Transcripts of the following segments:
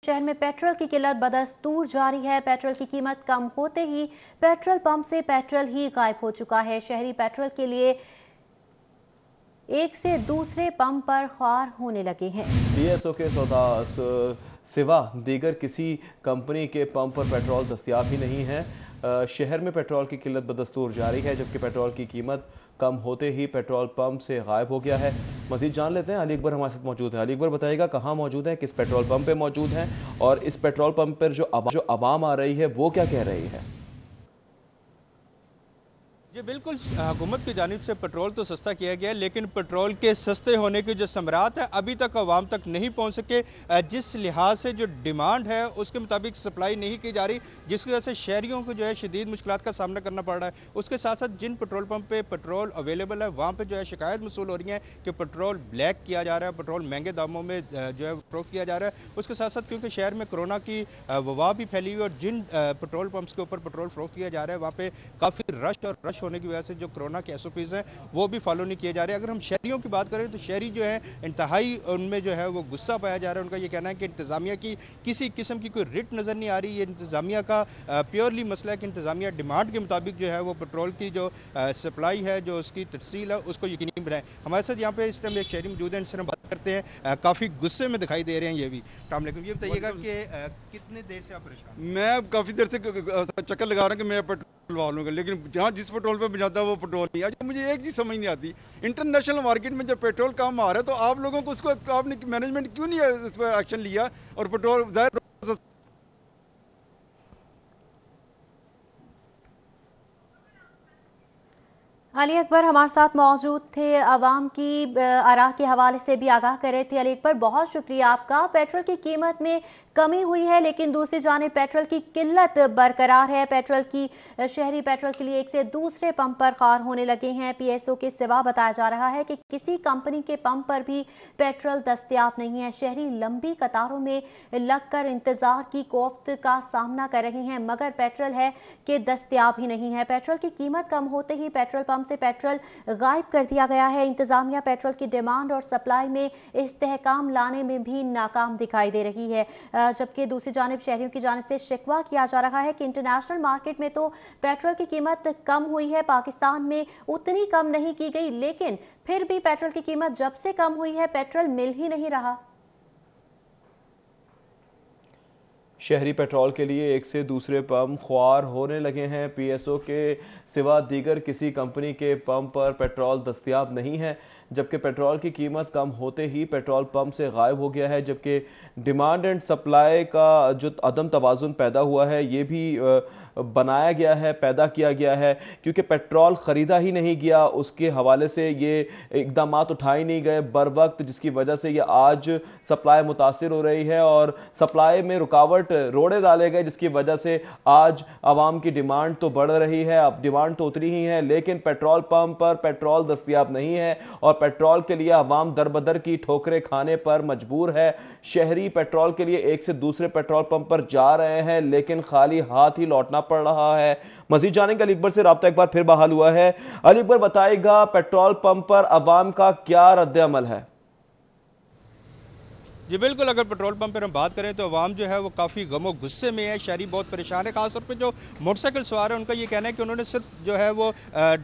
शहर में पेट्रोल की किल्लत बदस्तूर जारी है। पेट्रोल की कीमत कम होते ही पेट्रोल पंप से पेट्रोल ही गायब हो चुका है। शहरी पेट्रोल के लिए एक से दूसरे पंप पर ख्वार होने लगे हैं। पीएसओ के सिवा दीगर किसी कंपनी के पंप पर पेट्रोल दस्तयाब ही नहीं है। शहर में पेट्रोल की किल्लत बदस्तूर जारी है, जबकि पेट्रोल की कीमत कम होते ही पेट्रोल पंप से गायब हो गया है। मजीद जान लेते हैं, अली अकबर हमारे साथ मौजूद है। अली अकबर बताइएगा, कहाँ मौजूद है, किस पेट्रोल पंप पे मौजूद हैं और इस पेट्रोल पंप पर जो आवाम आ रही है वो क्या कह रही है? जी बिल्कुल, हुकूमत की जानिब से पेट्रोल तो सस्ता किया गया है, लेकिन पेट्रोल के सस्ते होने के जो समरात है अभी तक आवाम तक नहीं पहुंच सके। जिस लिहाज से जो डिमांड है उसके मुताबिक सप्लाई नहीं की जा रही, जिसकी वजह से शहरियों को जो है शदीद मुश्किलात का सामना करना पड़ रहा है। उसके साथ साथ जिन पेट्रोल पंप पे पेट्रोल अवेलेबल है वहाँ पर जो है शिकायत मसूल हो रही है कि पेट्रोल ब्लैक किया जा रहा है, पेट्रोल महंगे दामों में जो है फरोख्त किया जा रहा है। उसके साथ साथ क्योंकि शहर में कोरोना की वबा भी फैली हुई और जिन पेट्रोल पंप्स के ऊपर पेट्रोल फरोख्त किया जा रहा है वहाँ पे काफ़ी रश होने की वजह से जो कोरोना के एसओपीज हैं वो भी फॉलो नहीं किए जा रहे। अगर हम शहरियों की बात करें तो शहरी जो है इंतहाई उनमें जो है वो गुस्सा पाया जा रहा है। उनका ये कहना है कि इंतजामिया की किसी किस्म की कोई रिट नज़र नहीं आ रही। ये इंतजामिया का प्योरली मसला है कि इंतजामिया डिमांड के मुताबिक जो है वो पेट्रोल की जो सप्लाई है, जो उसकी तफसील है, उसको यकीनी बनाए। हमारे साथ यहाँ पे इस टाइम एक शहरी मौजूद है, इनसे हम बात करते हैं। काफ़ी गुस्से में दिखाई दे रहे हैं ये भी। ये बताइएगा कि कितने देर से आप परेशान? मैं काफ़ी देर से चक्कर लगा रहा हूँ कि मैं पेट्रोल वालों लेकिन जहाँ जिस पेट्रोल पे जाता है वो पेट्रोल नहीं। अच्छा, मुझे एक चीज़ समझ नहीं आती, इंटरनेशनल मार्केट में जब पेट्रोल कम आ रहा है तो आप लोगों को उसको आपने मैनेजमेंट क्यों नहीं इस पर एक्शन लिया और पेट्रोल ज़ाहिर। अली अकबर हमारे साथ मौजूद थे, आवाम की आरा के हवाले से भी आगाह कर रहे थे। अली अकबर, बहुत शुक्रिया आपका। पेट्रोल की कीमत में कमी हुई है, लेकिन दूसरी जानिब पेट्रोल की किल्लत बरकरार है। शहरी पेट्रोल के लिए एक से दूसरे पंप पर ख्वार होने लगे हैं। पीएसओ के सिवा बताया जा रहा है कि किसी कंपनी के पंप पर भी पेट्रोल दस्तयाब नहीं है। शहरी लंबी कतारों में लगकर इंतजार की कोफ्त का सामना कर रहे हैं, मगर पेट्रोल है कि दस्तयाब ही नहीं है। पेट्रोल की कीमत कम होते ही पेट्रोल पंप से पेट्रोल गायब कर दिया गया है। इंतजामिया पेट्रोल की डिमांड और सप्लाई में इस्तेहकाम लाने में भी नाकाम दिखाई दे रही है, जबकि दूसरी जानिब शहरियों की जानिब से शिकवा किया जा रहा है कि इंटरनेशनल मार्केट में तो पेट्रोल की कीमत कम हुई है, पाकिस्तान में उतनी कम नहीं की गई, लेकिन फिर भी पेट्रोल की कीमत जब से कम हुई है पेट्रोल मिल ही नहीं रहा। शहरी पेट्रोल के लिए एक से दूसरे पंप ख्वार होने लगे हैं। पीएसओ के सिवा दीगर किसी कंपनी के पंप पर पेट्रोल दस्तयाब नहीं है, जबकि पेट्रोल की कीमत कम होते ही पेट्रोल पंप से गायब हो गया है। जबकि डिमांड एंड सप्लाई का जो अदम तवाज़ुन पैदा हुआ है ये भी बनाया गया है, पैदा किया गया है, क्योंकि पेट्रोल ख़रीदा ही नहीं गया, उसके हवाले से ये इकदाम उठाए नहीं गए बर वक्त, जिसकी वजह से ये आज सप्लाई मुतासिर हो रही है और सप्लाई में रुकावट रोड़े डाले गए, जिसकी वजह से आज आवाम की डिमांड तो बढ़ रही है। अब डिमांड तो उतरी ही है, लेकिन पेट्रोल पंप पर पेट्रोल दस्तयाब नहीं है और पेट्रोल के लिए आवाम दरबदर की ठोकरें खाने पर मजबूर है। शहरी पेट्रोल के लिए एक से दूसरे पेट्रोल पंप पर जा रहे हैं, लेकिन खाली हाथ ही लौटना पड़ रहा है। मजीद जानेंगे, अली अकबर से राब्ता एक बार फिर बहाल हुआ है। अली अकबर बताएगा, पेट्रोल पंप पर अवाम का क्या रद्द अमल है? जी बिल्कुल, अगर पेट्रोल पंप पर हम बात करें तो अवाम जो है वो काफ़ी गमो गुस्से में है। शहरी बहुत परेशान है, खासतौर पे जो मोटरसाइकिल सवार है उनका ये कहना है कि उन्होंने सिर्फ जो है वो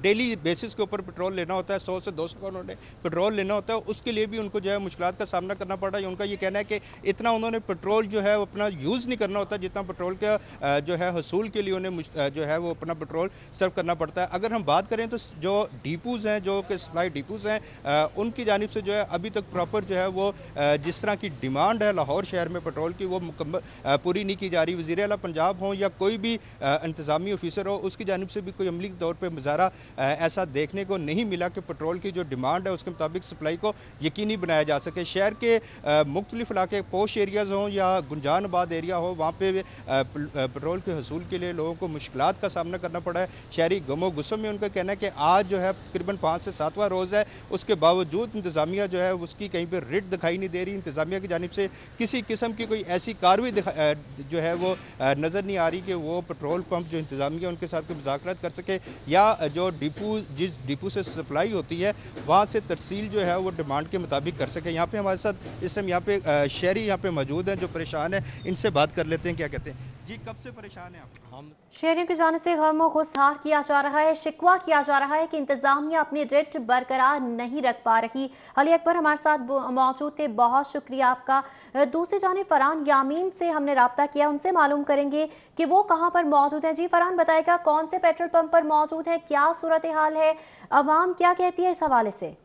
डेली बेसिस के ऊपर पेट्रोल लेना होता है, 100 से 200 का उन्होंने पेट्रोल लेना होता है, उसके लिए भी उनको जो है मुश्किलात का सामना करना पड़ रहा है। उनका ये कहना है कि इतना उन्होंने पेट्रोल जो है अपना यूज़ नहीं करना होता जितना पेट्रोल का जो है हसूल के लिए उन्हें जो है वो अपना पेट्रोल सर्व करना पड़ता है। अगर हम बात करें तो जो डिपोज़ हैं, जो कि सप्लाई डिपोज़ हैं, उनकी जानिब से जो है अभी तक प्रॉपर जो है वो जिस तरह की डिमांड है लाहौर शहर में पेट्रोल की वो मुकम्मल पूरी नहीं की जा रही। वज़ीर आला पंजाब हो या कोई भी इंतज़ामी ऑफिसर हो, उसकी जानिब से भी कोई अमली तौर पर मुज़ाहरा ऐसा देखने को नहीं मिला कि पेट्रोल की जो डिमांड है उसके मुताबिक सप्लाई को यकीनी बनाया जा सके। शहर के मुख्तलिफ इलाके पोश एरियाज़ हों या गुंजानबाद एरिया हो, वहाँ पर पेट्रोल के हसूल के लिए लोगों को मुश्किलात का सामना करना पड़ा है। शहरी गमो गुस्सों में उनका कहना है कि आज जो है तकरीबन 5 से 7वां रोज़ है, उसके बावजूद इंतज़ामिया जो है उसकी कहीं पर रिट दिखाई नहीं दे रही। इंतज़ामिया की जानिब से किसी किस्म की कोई ऐसी कार्रवाई जो है वो नज़र नहीं आ रही कि वो पेट्रोल पंप जो इंतज़ामिया उनके साथ कोई मुज़ाकरात कर सके या जो जिस डिपो से सप्लाई होती है वहाँ से तरसील जो है वो डिमांड के मुताबिक कर सके। यहाँ पे हमारे साथ इस टाइम यहाँ पे शहरी यहाँ पे मौजूद हैं जो परेशान है, इनसे बात कर लेते हैं। क्या कहते हैं जी, कब से परेशान हैं आप? हम शहरियों की जानिब से गम और गुस्सार किया जा रहा है, शिकवा किया जा रहा है कि इंतजामिया अपनी रेट बरकरार नहीं रख पा रही। अली अकबर हमारे साथ मौजूद थे, बहुत शुक्रिया आपका। दूसरी जानिब फरहान यामीन से हमने रब्ता किया, उनसे मालूम करेंगे कि वो कहाँ पर मौजूद हैं। जी फरहान, बताएगा कौन से पेट्रोल पंप पर मौजूद है, क्या सूरत हाल है, अवाम क्या कहती है इस हवाले से?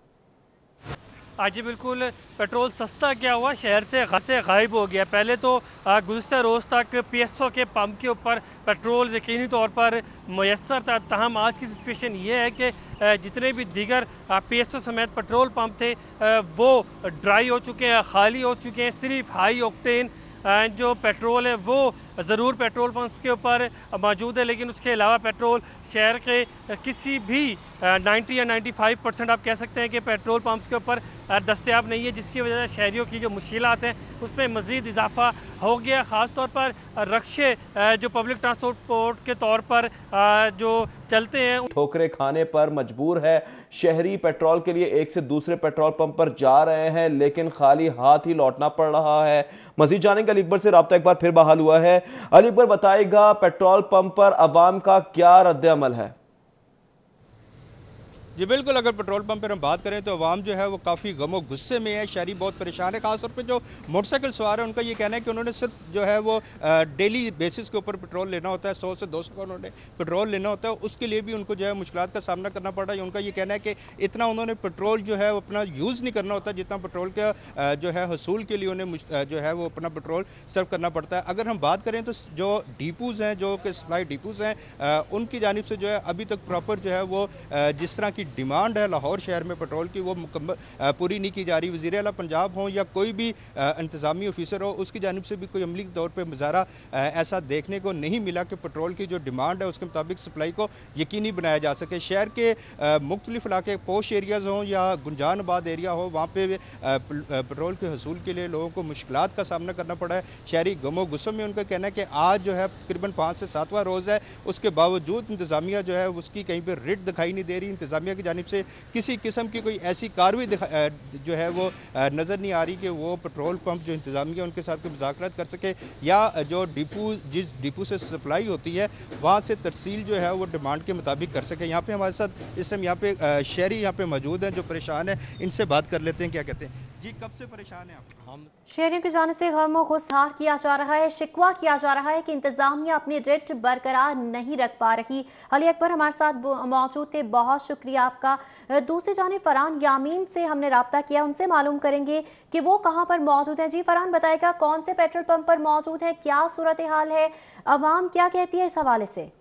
जी बिल्कुल, पेट्रोल सस्ता क्या हुआ, शहर से गायब हो गया। पहले तो गुज़िश्ता रोज़ तक PSO के पंप के ऊपर पेट्रोल यकीनी तौर पर मैसर था, ताहम आज की सिचुएशन ये है कि जितने भी दीगर PSO समेत पेट्रोल पंप थे वो ड्राई हो चुके हैं, खाली हो चुके हैं। सिर्फ हाई ऑक्टेन जो पेट्रोल है वो ज़रूर पेट्रोल पंप के ऊपर मौजूद है, लेकिन उसके अलावा पेट्रोल शहर के किसी भी 90 या 95% आप कह सकते हैं कि पेट्रोल पंप्स के ऊपर दस्तयाब नहीं है, जिसकी वजह से शहरियों की जो मुश्किलात हैं उसमें मज़ीद इजाफा हो गया। ख़ास तौर पर रक्शे जो पब्लिक ट्रांसपोर्ट के तौर पर जो चलते हैं ठोकरें खाने पर मजबूर है। शहरी पेट्रोल के लिए एक से दूसरे पेट्रोल पंप पर जा रहे हैं, लेकिन खाली हाथ ही लौटना पड़ रहा है। मजीद जानेंगे, अली अकबर से रब्ता एक बार फिर बहाल हुआ है। अली अकबर, बताएगा पेट्रोल पंप पर अवाम का क्या रद्द अमल है? जी बिल्कुल, अगर पेट्रोल पंप पर हम बात करें तो अवाम जो है वो काफ़ी गमो गुस्से में है। शहरी बहुत परेशान है। खासतौर पे जो मोटरसाइकिल सवार है उनका ये कहना है कि उन्होंने सिर्फ जो है वो डेली बेसिस के ऊपर पेट्रोल लेना होता है, 100 से 200 का उन्होंने पेट्रोल लेना होता है, उसके लिए भी उनको जो है मुश्किलात का सामना करना पड़ रहा है। उनका ये कहना है कि इतना उन्होंने पेट्रोल जो है अपना यूज़ नहीं करना होता जितना पेट्रोल का जो है हसूल के लिए उन्हें जो है वो अपना पेट्रोल सर्व करना पड़ता है। अगर हम बात करें तो जो डिपोज़ हैं, जो कि सप्लाई डिपोज़ हैं, उनकी जानिब से जो है अभी तक प्रॉपर जो है वो जिस तरह की डिमांड है लाहौर शहर में पेट्रोल की वो मुकम्मल पूरी नहीं की जा रही। वज़ीर आला पंजाब हो या कोई भी इंतज़ामी ऑफिसर हो, उसकी जानिब से भी कोई अमली तौर पर मुज़ाहरा ऐसा देखने को नहीं मिला कि पेट्रोल की जो डिमांड है उसके मुताबिक सप्लाई को यकीनी बनाया जा सके। शहर के मुख्तलिफ इलाके पोश एरियाज़ हों या गुंजानबाद एरिया हो, वहाँ पर पेट्रोल के हसूल के लिए लोगों को मुश्किलात का सामना करना पड़ा है। शहरी गमो गुस्सों में उनका कहना है कि आज जो है तकरीबन 5 से 7वां रोज़ है, उसके बावजूद इंतज़ामिया जो है उसकी कहीं पर रिट दिखाई नहीं दे रही। इंतज़ामिया की जानिब से किसी किस्म की कोई ऐसी कार्रवाई जो है वो नज़र नहीं आ रही कि वो पेट्रोल पंप जो इंतज़ामिया उनके साथ कोई मुज़ाकरात कर सके या जो जिस डिपो से सप्लाई होती है वहाँ से तरसील जो है वो डिमांड के मुताबिक कर सके। यहाँ पे हमारे साथ इस टाइम यहाँ पे शहरी यहाँ पे मौजूद हैं जो परेशान है, इनसे बात कर लेते हैं। क्या कहते हैं जी, कब से परेशान हैं आप? हम शहरियों की जानिब से गम और गुस्सार किया जा रहा है, शिकवा किया जा रहा है कि इंतजामिया अपनी रेट बरकरार नहीं रख पा रही। अली अकबर हमारे साथ मौजूद थे, बहुत शुक्रिया आपका। दूसरी जानिब फरहान यामीन से हमने रब्ता किया, उनसे मालूम करेंगे कि वो कहाँ पर मौजूद हैं। जी फरहान, बताएगा कौन से पेट्रोल पंप पर मौजूद है, क्या सूरत हाल है, अवाम क्या कहती है इस हवाले से?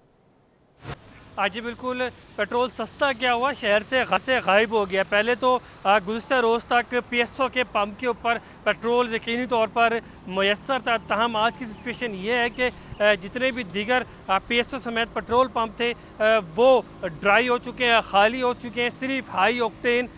जी बिल्कुल, पेट्रोल सस्ता क्या हुआ, शहर से गायब हो गया। पहले तो गुज़िश्ता रोज़ तक PSO के पंप के ऊपर पेट्रोल यकीनी तौर पर मैसर था, ताहम आज की सिचुएशन ये है कि जितने भी दीगर PSO समेत पेट्रोल पंप थे वो ड्राई हो चुके हैं, खाली हो चुके हैं। सिर्फ हाई ऑक्टेन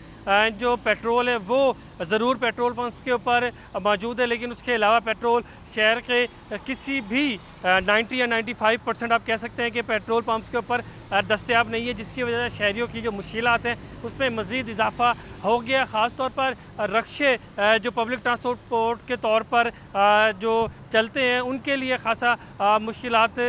जो पेट्रोल है वो ज़रूर पेट्रोल पंप के ऊपर मौजूद है, लेकिन उसके अलावा पेट्रोल शहर के किसी भी 90 या 95% आप कह सकते हैं कि पेट्रोल पंप्स के ऊपर दस्तयाब नहीं है, जिसकी वजह से शहरियों की जो मुश्किलात हैं उसमें मज़ीद इजाफा हो गया। ख़ास तौर पर रक्शे जो पब्लिक ट्रांसपोर्ट के तौर पर जो चलते हैं उनके लिए खासा मुश्किलात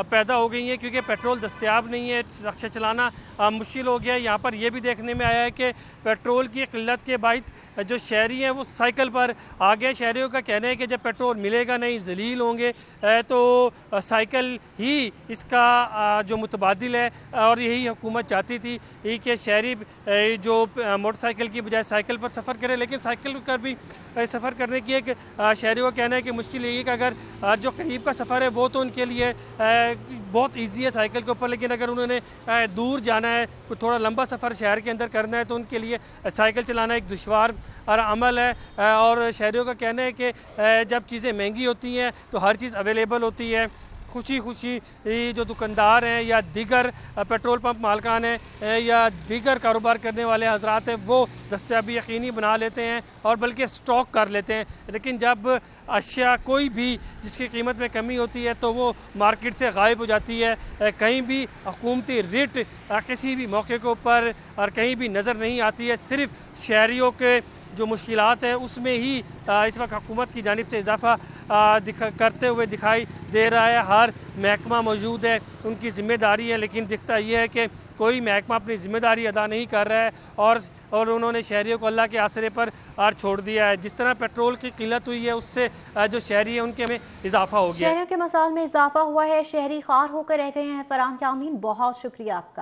पैदा हो गई हैं, क्योंकि पेट्रोल दस्तयाब नहीं है, रक्शा चलाना मुश्किल हो गया। यहाँ पर यह भी देखने में आया है कि पेट्रोल की किल्लत के बायस जो शहरी हैं वो साइकिल पर आ गए। शहरियों का कहना है कि जब पेट्रोल मिलेगा नहीं, जलील होंगे, तो साइकिल ही इसका जो मुतबादिल है, और यही हुकूमत चाहती थी कि शहरी जो मोटरसाइकिल की बजाय साइकिल पर सफ़र करें। लेकिन साइकिल पर भी सफ़र करने की एक शहरियों का कहना है कि मुश्किल यही है कि अगर जो करीब का सफ़र है वो तो उनके लिए बहुत ईजी है साइकिल के ऊपर, लेकिन अगर उन्होंने दूर जाना है, थोड़ा लंबा सफ़र शहर के अंदर करना है, तो उनके लिए साइकिल चलाना एक दुश्वार अमल है। और शहरियों का कहना है कि जब चीज़ें महंगी होती हैं तो हर चीज़ अवेलेबल होती है, खुशी खुशी जो दुकानदार हैं या दीगर पेट्रोल पंप मालकान हैं या दीगर कारोबार करने वाले हजरात हैं वो दस्तयाबी यकीनी बना लेते हैं और बल्कि स्टॉक कर लेते हैं। लेकिन जब अशिया कोई भी जिसकी कीमत में कमी होती है तो वो मार्केट से गायब हो जाती है। कहीं भी हुकूमती रिट किसी भी मौके के ऊपर और कहीं भी नज़र नहीं आती है। सिर्फ शहरियों के जो मुश्किलात है उसमें ही इस वक्त हुकूमत की जानिब से इजाफा करते हुए दिखाई दे रहा है। हर महकमा मौजूद है, उनकी ज़िम्मेदारी है, लेकिन दिखता यह है कि कोई महकमा अपनी ज़िम्मेदारी अदा नहीं कर रहा है और उन्होंने शहरियों को अल्लाह के आसरे पर छोड़ दिया है। जिस तरह पेट्रोल की किल्लत हुई है उससे जो शहरी है उनके में इजाफा हो गया है। शहरियों के मसाइल में इजाफा हुआ है, शहरी खार होकर रह गए हैं। फरहान यामीन, बहुत शुक्रिया आपका।